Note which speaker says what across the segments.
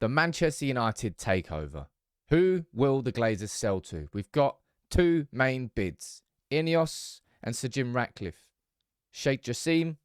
Speaker 1: The Manchester United takeover. Who will the Glazers sell to? We've got two main bids. INEOS and Sir Jim Ratcliffe. Sheikh Jassim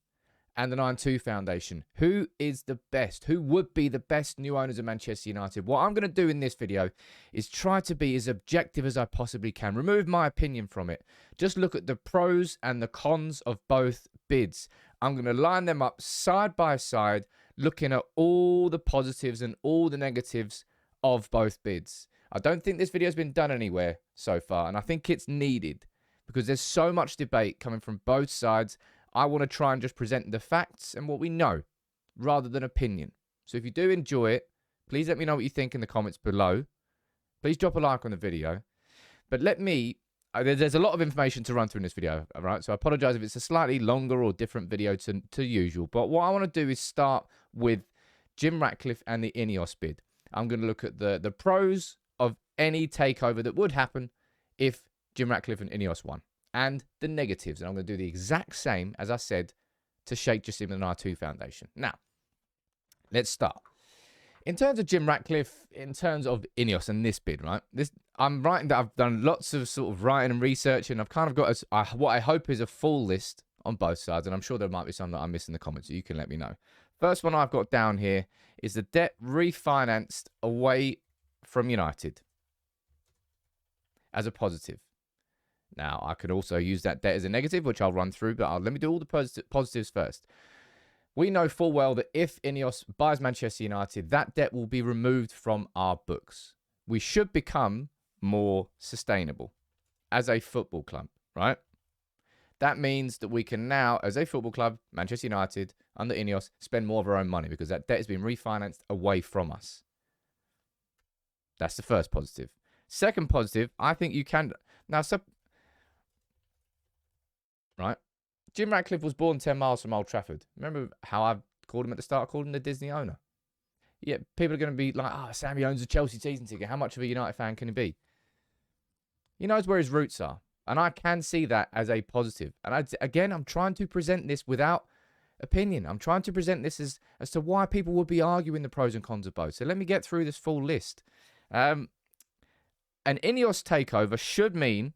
Speaker 1: and the 9-2 Foundation. Who is the best? Who would be the best new owners of Manchester United? What I'm going to do in this video is try to be as objective as I possibly can. Remove my opinion from it. Just look at the pros and the cons of both bids. I'm going to line them up side by side, looking at all the positives and all the negatives of both bids. I don't think this video has been done anywhere so far, and I think it's needed because there's so much debate coming from both sides. I want to try and just present the facts and what we know rather than opinion. So if you do enjoy it, please let me know what you think in the comments below. Please drop a like on the video. But there's a lot of information to run through in this video, all right? So I apologize if it's a slightly longer or different video to usual. But what I want to do is start with Jim Ratcliffe and the INEOS bid. I'm going to look at the pros of any takeover that would happen if Jim Ratcliffe and INEOS won, and the negatives. And I'm going to do the exact same, as I said, to Sheikh Jassim and the 9-2 Foundation. Now, let's start. In terms of Jim Ratcliffe, in terms of INEOS and this bid, right? I'm writing that I've done lots of sort of writing and research, and I've kind of got what I hope is a full list on both sides. And I'm sure there might be some that I'm missing in the comments, so you can let me know. First one I've got down here is the debt refinanced away from United as a positive. Now, I could also use that debt as a negative, which I'll run through, but let me do all the positives first. We know full well that if INEOS buys Manchester United, that debt will be removed from our books. We should become more sustainable as a football club, right? That means that we can now, as a football club, Manchester United, under INEOS, spend more of our own money because that debt has been refinanced away from us. That's the first positive. Second positive, I think you can... Now, right? Jim Ratcliffe was born 10 miles from Old Trafford. Remember how I called him at the start? I called him the Disney owner. Yeah, people are going to be like, Sammy owns a Chelsea season ticket. How much of a United fan can he be? He knows where his roots are. And I can see that as a positive. And again, I'm trying to present this without opinion. I'm trying to present this as to why people would be arguing the pros and cons of both. So let me get through this full list. An INEOS takeover should mean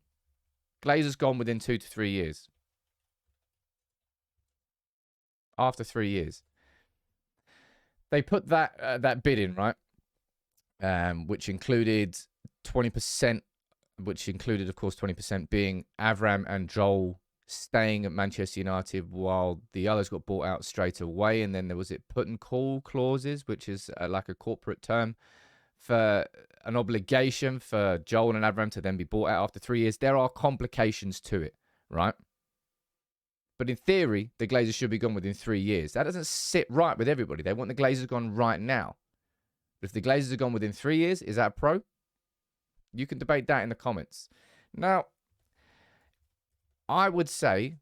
Speaker 1: Glazers gone within 2 to 3 years. After 3 years. They put that bid in, right? Which included 20%, which included, of course, 20% being Avram and Joel staying at Manchester United while the others got bought out straight away. And then there was put and call clauses, which is like a corporate term for an obligation for Joel and Avram to then be bought out after 3 years. There are complications to it, right? But in theory, the Glazers should be gone within 3 years. That doesn't sit right with everybody. They want the Glazers gone right now. But if the Glazers are gone within 3 years, is that a pro? You can debate that in the comments. Now, I would say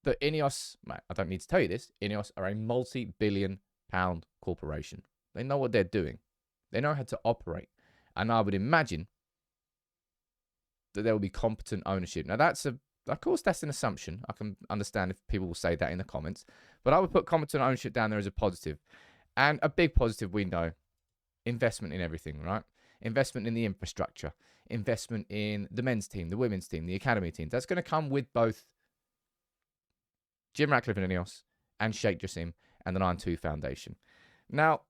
Speaker 1: that INEOS, I don't need to tell you this, INEOS are a multi-billion-pound corporation. They know what they're doing. They know how to operate. And I would imagine that there will be competent ownership. Now, of course, that's an assumption. I can understand if people will say that in the comments. But I would put competent ownership down there as a positive. And a big positive, we know, investment in everything, right? Investment in the infrastructure. Investment in the men's team, the women's team, the academy team. That's going to come with both Jim Ratcliffe and INEOS and Sheikh Jassim and the 9-2 Foundation. Now,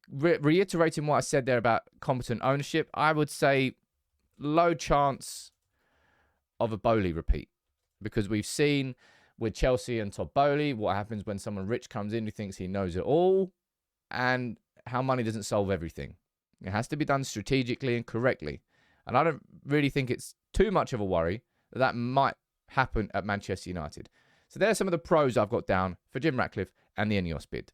Speaker 1: reiterating what I said there about competent ownership, I would say low chance of a Bowley repeat, because we've seen with Chelsea and Todd Bowley what happens when someone rich comes in who thinks he knows it all, and how money doesn't solve everything. It has to be done strategically and correctly. And I don't really think it's too much of a worry that might happen at Manchester United. So there are some of the pros I've got down for Jim Ratcliffe and the INEOS bid.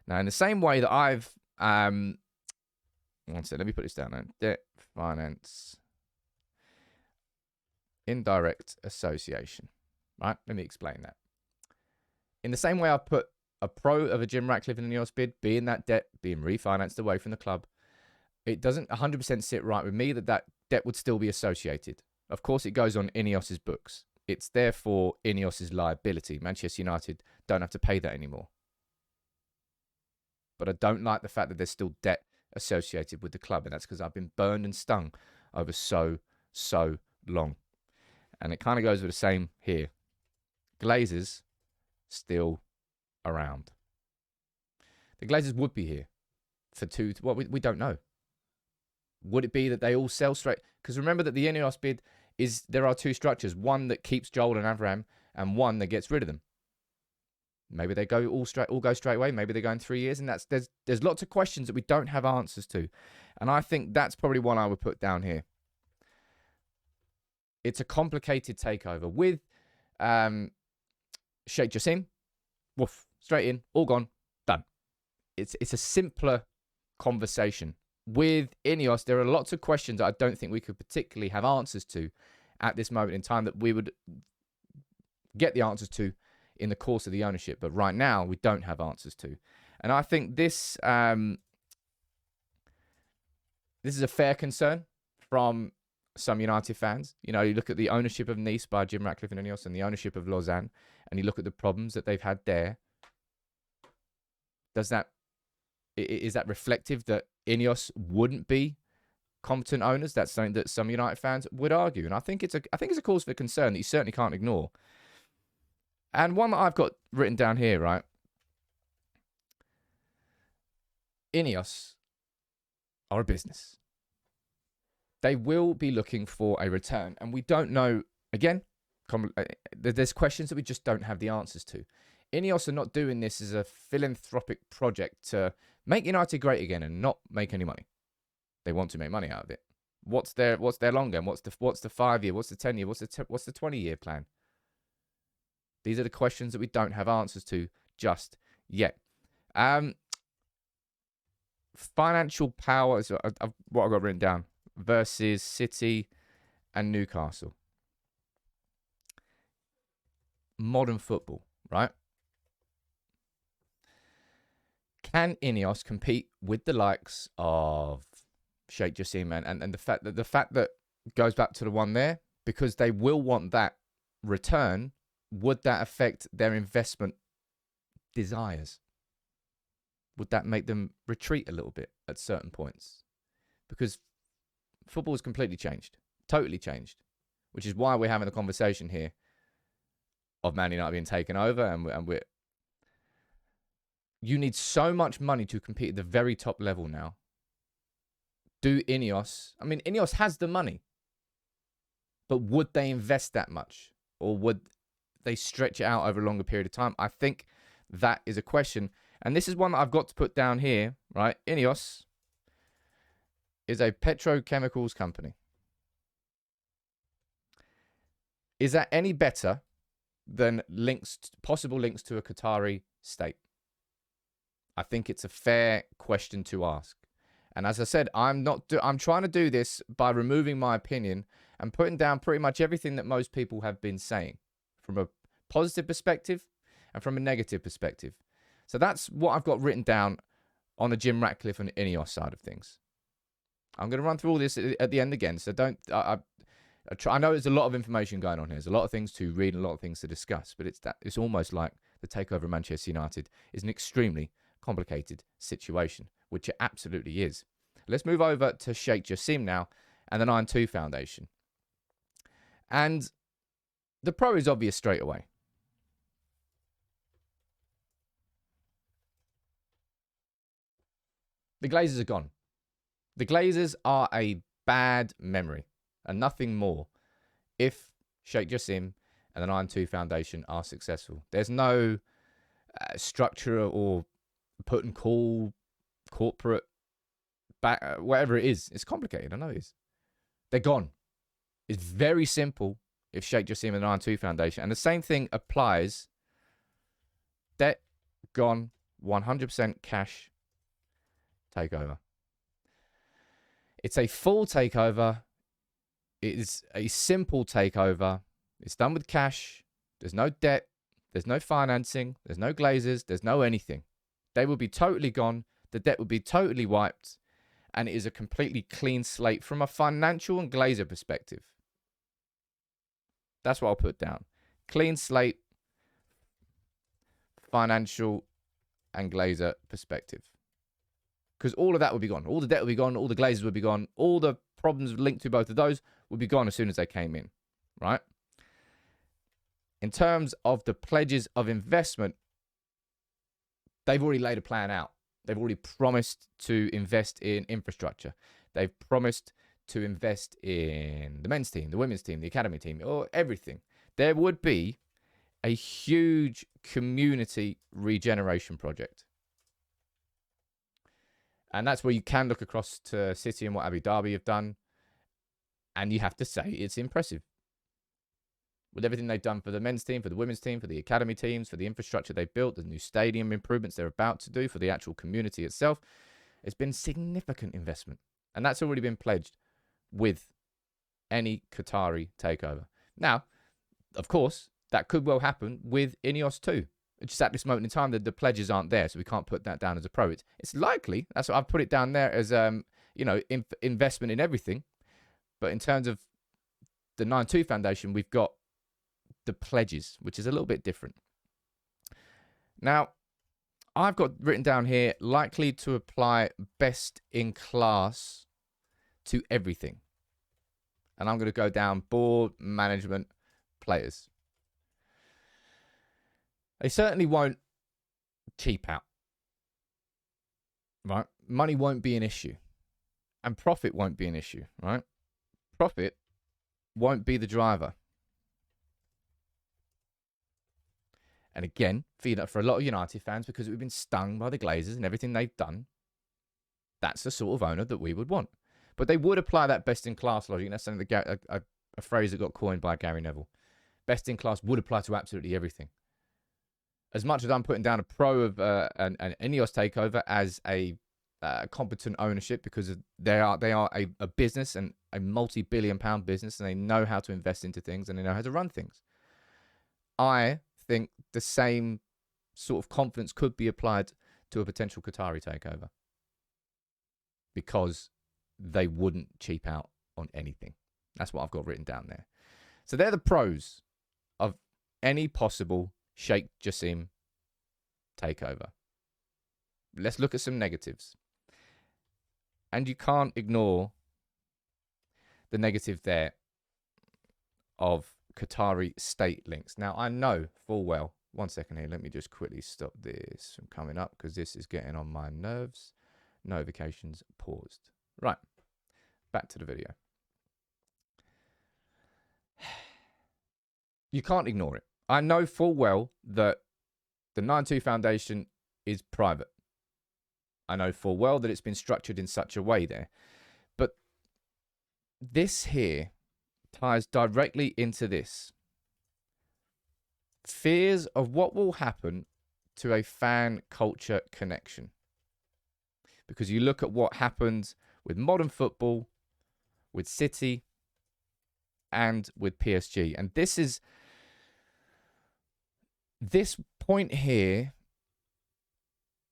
Speaker 1: Now, in the same way that I've one second, let me put this down now. Debt finance indirect association, right? Let me explain that. In the same way I put a pro of a Jim Ratcliffe and INEOS bid being that debt being refinanced away from the club, it doesn't 100% sit right with me that debt would still be associated. Of course, it goes on INEOS's books. It's therefore INEOS's liability. Manchester United don't have to pay that anymore. but I don't like the fact that there's still debt associated with the club, and that's because I've been burned and stung over so long. And it kind of goes with the same here. Glazers still around. The Glazers would be here for two. Well, we don't know. Would it be that they all sell straight? Because remember that the INEOS bid is, there are two structures. One that keeps Joel and Avram, and one that gets rid of them. Maybe they go all go straight away. Maybe they go in 3 years, and there's lots of questions that we don't have answers to, and I think that's probably one I would put down here. It's a complicated takeover with Sheikh Jassim. Woof, straight in, all gone, done. It's a simpler conversation. With INEOS, there are lots of questions that I don't think we could particularly have answers to at this moment in time that we would get the answers to in the course of the ownership. But right now, we don't have answers to. And I think this is a fair concern from some United fans. You know, you look at the ownership of Nice by Jim Ratcliffe and INEOS and the ownership of Lausanne, and you look at the problems that they've had there. Is that reflective that INEOS wouldn't be competent owners? That's something that some United fans would argue, and I think it's a cause for concern that you certainly can't ignore. And one that I've got written down here, right? INEOS are a business. They will be looking for a return, and we don't know. Again, there's questions that we just don't have the answers to. INEOS are not doing this as a philanthropic project to make United great again and not make any money. They want to make money out of it. What's their long game? What's the 5 year? What's the 10 year? What's the 20-year plan? These are the questions that we don't have answers to just yet. Financial power is what I've got written down versus City and Newcastle. Modern football, right? Can INEOS compete with the likes of Sheikh Jassim and the fact that goes back to the one there, because they will want that return? Would that affect their investment desires? Would that make them retreat a little bit at certain points? Because football has completely changed, totally changed, which is why we're having a conversation here of Man United being taken over, and you need so much money to compete at the very top level now. Do INEOS, I mean, INEOS has the money, but would they invest that much? Or would they stretch it out over a longer period of time? I think that is a question. And this is one that I've got to put down here, right? INEOS is a petrochemicals company. Is that any better than possible links to a Qatari state? I think it's a fair question to ask. And as I said, I'm trying to do this by removing my opinion and putting down pretty much everything that most people have been saying from a positive perspective and from a negative perspective. So that's what I've got written down on the Jim Ratcliffe and INEOS side of things. I'm going to run through all this at the end again. So I know there's a lot of information going on here. There's a lot of things to read and a lot of things to discuss, but it's almost like the takeover of Manchester United is an extremely complicated situation, which it absolutely is. Let's move over to Sheikh Jassim now and the 9-2 Foundation. And the pro is obvious straight away. The Glazers are gone. The Glazers are a bad memory and nothing more if Sheikh Jassim and the 9-2 Foundation are successful. There's no structure or put and call, corporate, whatever it is. It's complicated, I know it is. They're gone. It's very simple if Sheikh Jassim and the 9-2 Foundation. And the same thing applies. Debt gone, 100% cash takeover. It's a full takeover. It is a simple takeover. It's done with cash. There's no debt. There's no financing. There's no Glazers. There's no anything. They will be totally gone. The debt will be totally wiped. And it is a completely clean slate from a financial and Glazer perspective. That's what I'll put down. Clean slate, financial and Glazer perspective. because all of that would be gone. All the debt would be gone. All the Glazers would be gone. All the problems linked to both of those would be gone as soon as they came in, right? In terms of the pledges of investment, they've already laid a plan out. They've already promised to invest in infrastructure. They've promised to invest in the men's team, the women's team, the academy team, or everything. There would be a huge community regeneration project. And that's where you can look across to City and what Abu Dhabi have done. And you have to say it's impressive. With everything they've done for the men's team, for the women's team, for the academy teams, for the infrastructure they've built, the new stadium improvements they're about to do, for the actual community itself, it's been significant investment. And that's already been pledged with any Qatari takeover. Now, of course, that could well happen with INEOS too. Just at this moment in time, the pledges aren't there, so we can't put that down as a pro. It's likely. That's what I've put it down there as, investment in everything. But in terms of the 9-2 Foundation, we've got the pledges, which is a little bit different. Now, I've got written down here, likely to apply best in class to everything. And I'm going to go down board, management, players. They certainly won't cheap out, right? Money won't be an issue, and profit won't be an issue, right? Profit won't be the driver. And again, for a lot of United fans, because we've been stung by the Glazers and everything they've done, that's the sort of owner that we would want. But they would apply that best-in-class logic. That's something that a phrase that got coined by Gary Neville. Best-in-class would apply to absolutely everything. As much as I'm putting down a pro of an INEOS takeover as a competent ownership, because they are a business and a multi-billion-pound business, and they know how to invest into things and they know how to run things. I think the same sort of confidence could be applied to a potential Qatari takeover, because they wouldn't cheap out on anything. That's what I've got written down there. So they're the pros of any possible Sheikh Jassim takeover. Let's look at some negatives. And you can't ignore the negative there of Qatari state links. Now, I know full well, one second here, let me just quickly stop this from coming up because this is getting on my nerves. Notifications paused. Right, back to the video. You can't ignore it. I know full well that the 9-2 Foundation is private. I know full well that it's been structured in such a way there. But this here ties directly into this. Fears of what will happen to a fan culture connection. Because you look at what happened with modern football, with City, and with PSG. And this point here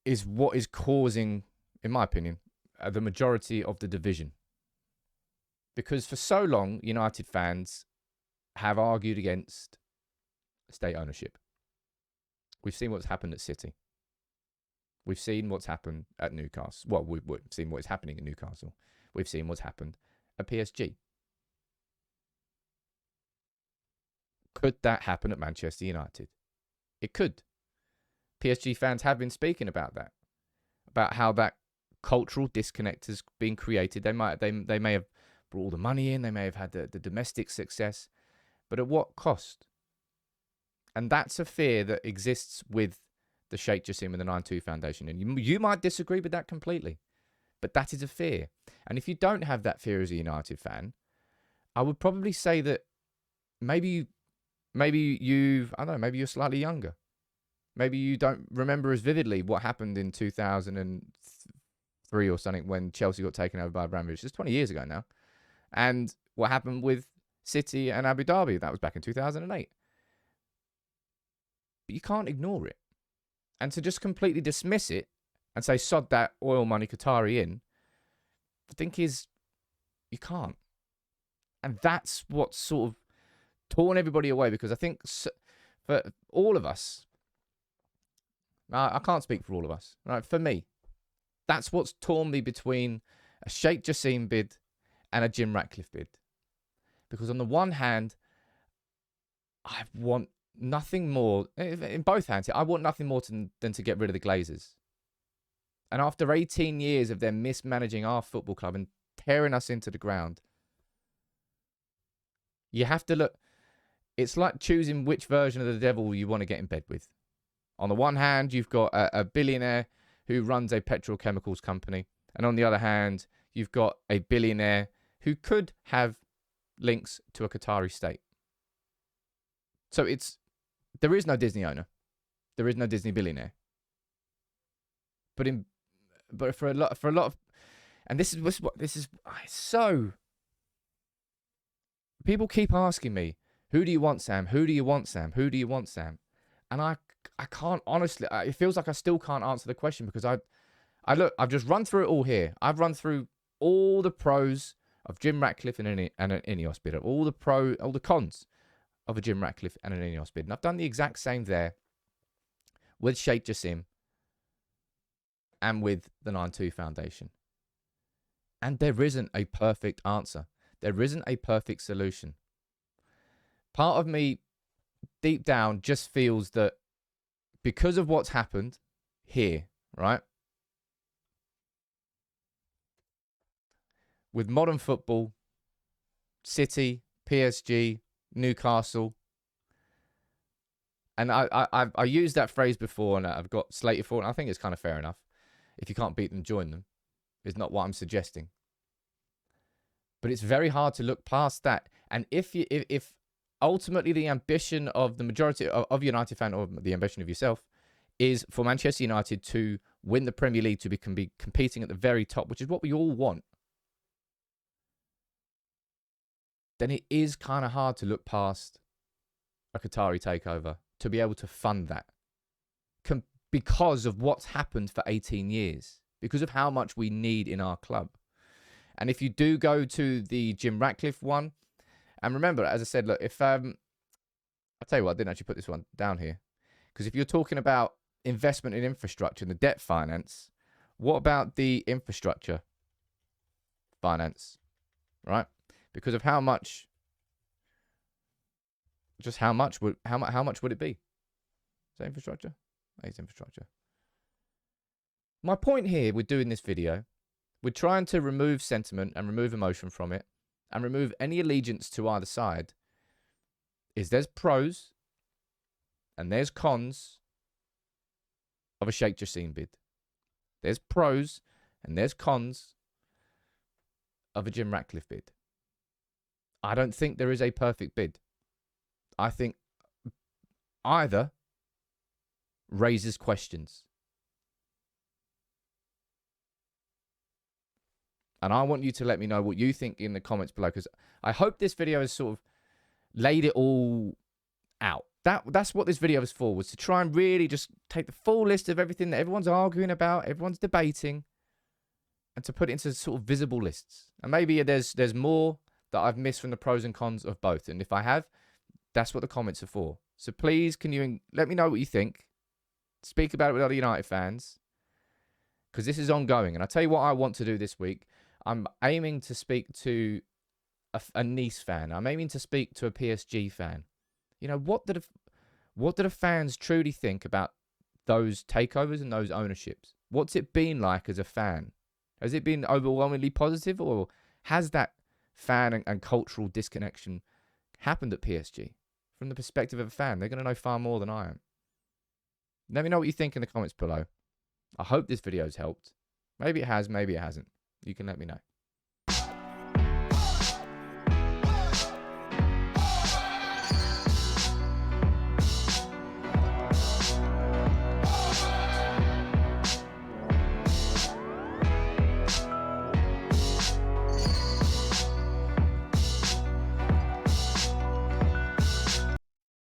Speaker 1: is what is causing, in my opinion, the majority of the division. Because for so long, United fans have argued against state ownership. We've seen what's happened at City. We've seen what's happened at Newcastle. Well, we've seen what is happening at Newcastle. We've seen what's happened at PSG. Could that happen at Manchester United? It could. PSG fans have been speaking about that, about how that cultural disconnect has been created. They may have brought all the money in, they may have had the domestic success, but at what cost? And that's a fear that exists with the Sheikh Jassim and the 9-2 Foundation. And you might disagree with that completely, but that is a fear. And if you don't have that fear as a United fan, I would probably say that maybe you're slightly younger. Maybe you don't remember as vividly what happened in 2003 or something when Chelsea got taken over by Abramovich. It's 20 years ago now. And what happened with City and Abu Dhabi, that was back in 2008. But you can't ignore it. And to just completely dismiss it and say, sod that oil money Qatari in, I think you can't. And that's what's sort of torn everybody away, because I think for all of us, I can't speak for all of us, right? For me, That's what's torn me between a Sheikh Jassim bid and a Jim Ratcliffe bid. Because on the one hand, I want nothing more, in both hands, I want nothing more than to get rid of the Glazers. And after 18 years of them mismanaging our football club and tearing us into the ground, you have to look. It's like choosing which version of the devil you want to get in bed with. On the one hand, you've got a billionaire who runs a petrochemicals company. And on the other hand, you've got a billionaire who could have links to a Qatari state. So there is no Disney owner. There is no Disney billionaire. But for a lot of, and this is so. People keep asking me, who do you want, Sam? Who do you want, Sam? Who do you want, Sam? And I can't, honestly, it feels like I still can't answer the question, because I've just run through it all here. I've run through all the pros of Jim Ratcliffe and an INEOS bid, all the cons of a Jim Ratcliffe and an INEOS bid. And I've done the exact same there with Sheikh Jassim and with the 9-2 Foundation. And there isn't a perfect answer. There isn't a perfect solution. Part of me, deep down, just feels that because of what's happened here, right? With modern football, City, PSG, Newcastle, and I used that phrase before, and I've got slated for it, and I think it's kind of fair enough. If you can't beat them, join them. Is not what I'm suggesting. But it's very hard to look past that. And if ultimately the ambition of the majority of United fan, or the ambition of yourself, is for Manchester United to win the Premier League, to be competing at the very top, which is what we all want, then it is kind of hard to look past a Qatari takeover to be able to fund that. Because of what's happened for 18 years. Because of how much we need in our club. And if you do go to the Jim Ratcliffe one, and remember, as I said, look, if I'll tell you what, I didn't actually put this one down here, because if you're talking about investment in infrastructure and the debt finance, what about the infrastructure finance, right? Because of how much, just how much would it be? Is that infrastructure? It's infrastructure. My point here with doing this video, we're trying to remove sentiment and remove emotion from it and remove any allegiance to either side, is there's pros and there's cons of a Sheikh Jassim bid. There's pros and there's cons of a Jim Ratcliffe bid. I don't think there is a perfect bid. I think either raises questions. And I want you to let me know what you think in the comments below, because I hope this video has sort of laid it all out. That's what this video was for, was to try and really just take the full list of everything that everyone's arguing about, everyone's debating, and to put it into sort of visible lists. And maybe there's more that I've missed from the pros and cons of both. And if I have, that's what the comments are for. So please, can you let me know what you think? Speak about it with other United fans, because this is ongoing. And I'll tell you what I want to do this week. I'm aiming to speak to a Nice fan. I'm aiming to speak to a PSG fan. You know, what do the fans truly think about those takeovers and those ownerships? What's it been like as a fan? Has it been overwhelmingly positive, or has that fan and cultural disconnection happened at PSG? From the perspective of a fan, they're going to know far more than I am. Let me know what you think in the comments below. I hope this video's helped. Maybe it has, maybe it hasn't. You can let me know.